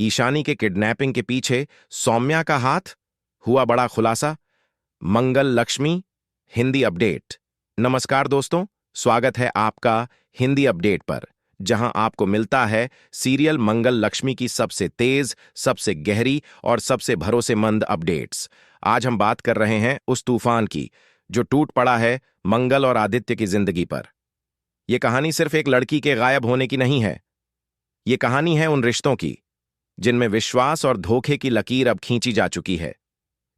ईशानी के किडनैपिंग के पीछे सौम्या का हाथ, हुआ बड़ा खुलासा। मंगल लक्ष्मी हिंदी अपडेट। नमस्कार दोस्तों, स्वागत है आपका हिंदी अपडेट पर, जहां आपको मिलता है सीरियल मंगल लक्ष्मी की सबसे तेज, सबसे गहरी और सबसे भरोसेमंद अपडेट्स। आज हम बात कर रहे हैं उस तूफान की जो टूट पड़ा है मंगल और आदित्य की जिंदगी पर। यह कहानी सिर्फ एक लड़की के गायब होने की नहीं है। ये कहानी है उन रिश्तों की जिनमें विश्वास और धोखे की लकीर अब खींची जा चुकी है।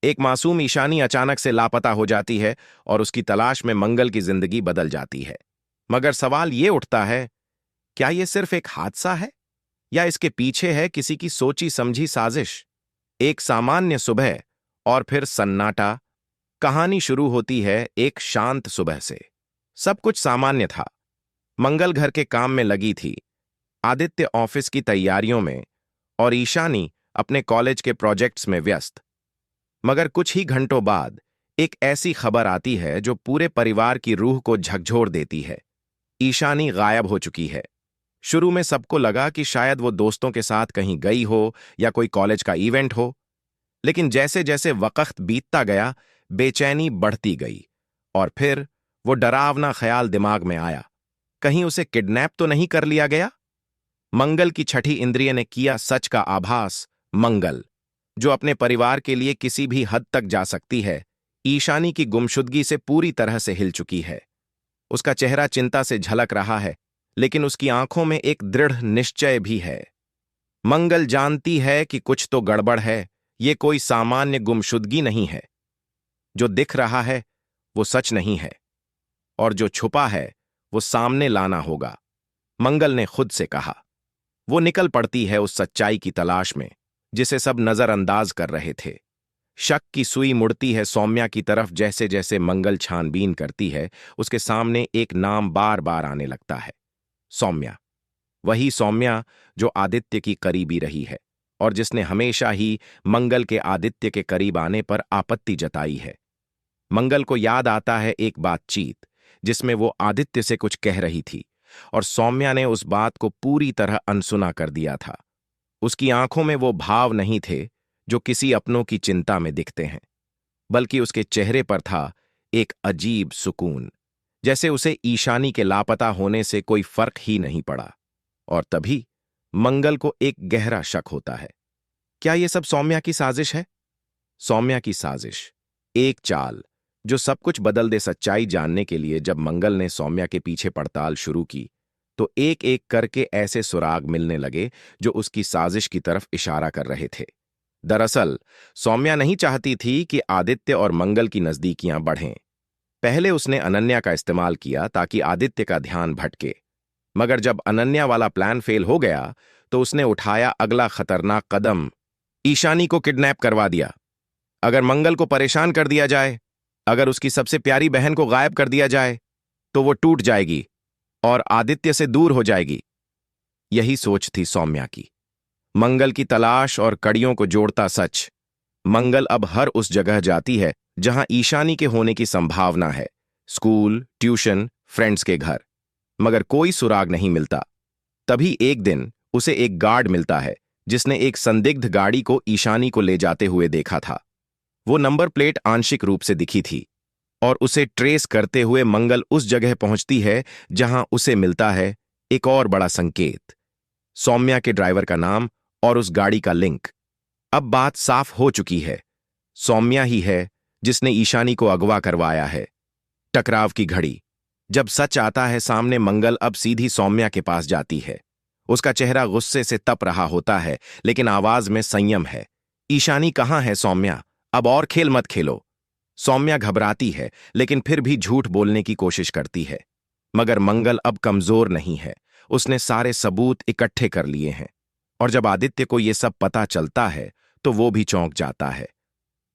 एक मासूम ईशानी अचानक से लापता हो जाती है और उसकी तलाश में मंगल की जिंदगी बदल जाती है। मगर सवाल ये उठता है, क्या यह सिर्फ एक हादसा है या इसके पीछे है किसी की सोची समझी साजिश? एक सामान्य सुबह और फिर सन्नाटा। कहानी शुरू होती है एक शांत सुबह से। सब कुछ सामान्य था। मंगल घर के काम में लगी थी, आदित्य ऑफिस की तैयारियों में और ईशानी अपने कॉलेज के प्रोजेक्ट्स में व्यस्त। मगर कुछ ही घंटों बाद एक ऐसी खबर आती है जो पूरे परिवार की रूह को झकझोर देती है। ईशानी गायब हो चुकी है। शुरू में सबको लगा कि शायद वो दोस्तों के साथ कहीं गई हो या कोई कॉलेज का इवेंट हो, लेकिन जैसे जैसे वक्त बीतता गया बेचैनी बढ़ती गई। और फिर वो डरावना ख्याल दिमाग में आया, कहीं उसे किडनैप तो नहीं कर लिया गया? मंगल की छठी इंद्रिय ने किया सच का आभास। मंगल, जो अपने परिवार के लिए किसी भी हद तक जा सकती है, ईशानी की गुमशुदगी से पूरी तरह से हिल चुकी है। उसका चेहरा चिंता से झलक रहा है, लेकिन उसकी आंखों में एक दृढ़ निश्चय भी है। मंगल जानती है कि कुछ तो गड़बड़ है। ये कोई सामान्य गुमशुदगी नहीं है। जो दिख रहा है वो सच नहीं है, और जो छुपा है वो सामने लाना होगा, मंगल ने खुद से कहा। वो निकल पड़ती है उस सच्चाई की तलाश में जिसे सब नजरअंदाज कर रहे थे। शक की सुई मुड़ती है सौम्या की तरफ। जैसे जैसे मंगल छानबीन करती है, उसके सामने एक नाम बार बार आने लगता है, सौम्या। वही सौम्या जो आदित्य की करीबी रही है और जिसने हमेशा ही मंगल के आदित्य के करीब आने पर आपत्ति जताई है। मंगल को याद आता है एक बातचीत जिसमें वो आदित्य से कुछ कह रही थी और सौम्या ने उस बात को पूरी तरह अनसुना कर दिया था। उसकी आंखों में वो भाव नहीं थे जो किसी अपनों की चिंता में दिखते हैं, बल्कि उसके चेहरे पर था एक अजीब सुकून, जैसे उसे ईशानी के लापता होने से कोई फर्क ही नहीं पड़ा। और तभी मंगल को एक गहरा शक होता है, क्या यह सब सौम्या की साजिश है? सौम्या की साजिश, एक चाल जो सब कुछ बदल दे। सच्चाई जानने के लिए जब मंगल ने सौम्या के पीछे पड़ताल शुरू की, तो एक एक करके ऐसे सुराग मिलने लगे जो उसकी साजिश की तरफ इशारा कर रहे थे। दरअसल सौम्या नहीं चाहती थी कि आदित्य और मंगल की नजदीकियां बढ़ें। पहले उसने अनन्या का इस्तेमाल किया ताकि आदित्य का ध्यान भटके, मगर जब अनन्या वाला प्लान फेल हो गया तो उसने उठाया अगला खतरनाक कदम, ईशानी को किडनैप करवा दिया। अगर मंगल को परेशान कर दिया जाए, अगर उसकी सबसे प्यारी बहन को गायब कर दिया जाए, तो वो टूट जाएगी और आदित्य से दूर हो जाएगी। यही सोच थी सौम्या की। मंगल की तलाश और कड़ियों को जोड़ता सच। मंगल अब हर उस जगह जाती है जहां ईशानी के होने की संभावना है, स्कूल, ट्यूशन, फ्रेंड्स के घर, मगर कोई सुराग नहीं मिलता। तभी एक दिन उसे एक गार्ड मिलता है जिसने एक संदिग्ध गाड़ी को ईशानी को ले जाते हुए देखा था। वो नंबर प्लेट आंशिक रूप से दिखी थी और उसे ट्रेस करते हुए मंगल उस जगह पहुंचती है जहां उसे मिलता है एक और बड़ा संकेत, सौम्या के ड्राइवर का नाम और उस गाड़ी का लिंक। अब बात साफ हो चुकी है, सौम्या ही है जिसने ईशानी को अगवा करवाया है। टकराव की घड़ी। जब सच आता है सामने, मंगल अब सीधी सौम्या के पास जाती है। उसका चेहरा गुस्से से तप रहा होता है, लेकिन आवाज में संयम है। ईशानी कहाँ है सौम्या? अब और खेल मत खेलो। सौम्या घबराती है, लेकिन फिर भी झूठ बोलने की कोशिश करती है। मगर मंगल अब कमजोर नहीं है। उसने सारे सबूत इकट्ठे कर लिए हैं। और जब आदित्य को यह सब पता चलता है तो वो भी चौंक जाता है।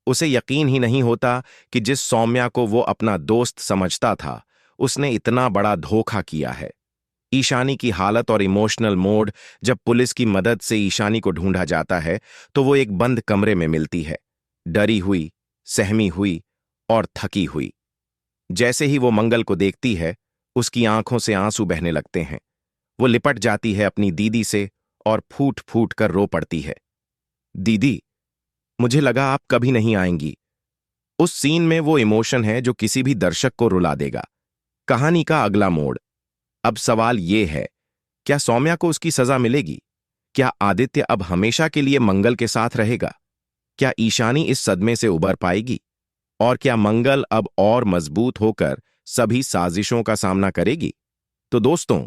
उसे यकीन ही नहीं होता कि जिस सौम्या को वो अपना दोस्त समझता था, उसने इतना बड़ा धोखा किया है। ईशानी की हालत और इमोशनल मोड। जब पुलिस की मदद से ईशानी को ढूंढा जाता है तो वो एक बंद कमरे में मिलती है, डरी हुई, सहमी हुई और थकी हुई। जैसे ही वो मंगल को देखती है, उसकी आंखों से आंसू बहने लगते हैं। वो लिपट जाती है अपनी दीदी से और फूट फूट कर रो पड़ती है। दीदी, मुझे लगा आप कभी नहीं आएंगी। उस सीन में वो इमोशन है जो किसी भी दर्शक को रुला देगा। कहानी का अगला मोड़। अब सवाल ये है, क्या सौम्या को उसकी सजा मिलेगी? क्या आदित्य अब हमेशा के लिए मंगल के साथ रहेगा? क्या ईशानी इस सदमे से उबर पाएगी? और क्या मंगल अब और मजबूत होकर सभी साजिशों का सामना करेगी? तो दोस्तों,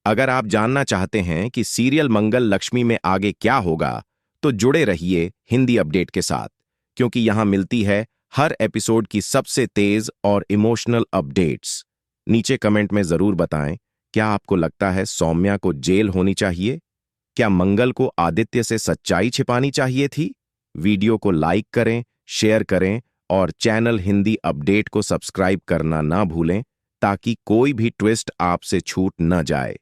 अगर आप जानना चाहते हैं कि सीरियल मंगल लक्ष्मी में आगे क्या होगा, तो जुड़े रहिए हिंदी अपडेट के साथ, क्योंकि यहां मिलती है हर एपिसोड की सबसे तेज और इमोशनल अपडेट्स। नीचे कमेंट में जरूर बताएं, क्या आपको लगता है सौम्या को जेल होनी चाहिए? क्या मंगल को आदित्य से सच्चाई छिपानी चाहिए थी? वीडियो को लाइक करें, शेयर करें और चैनल हिंदी अपडेट को सब्सक्राइब करना ना भूलें, ताकि कोई भी ट्विस्ट आपसे छूट न जाए।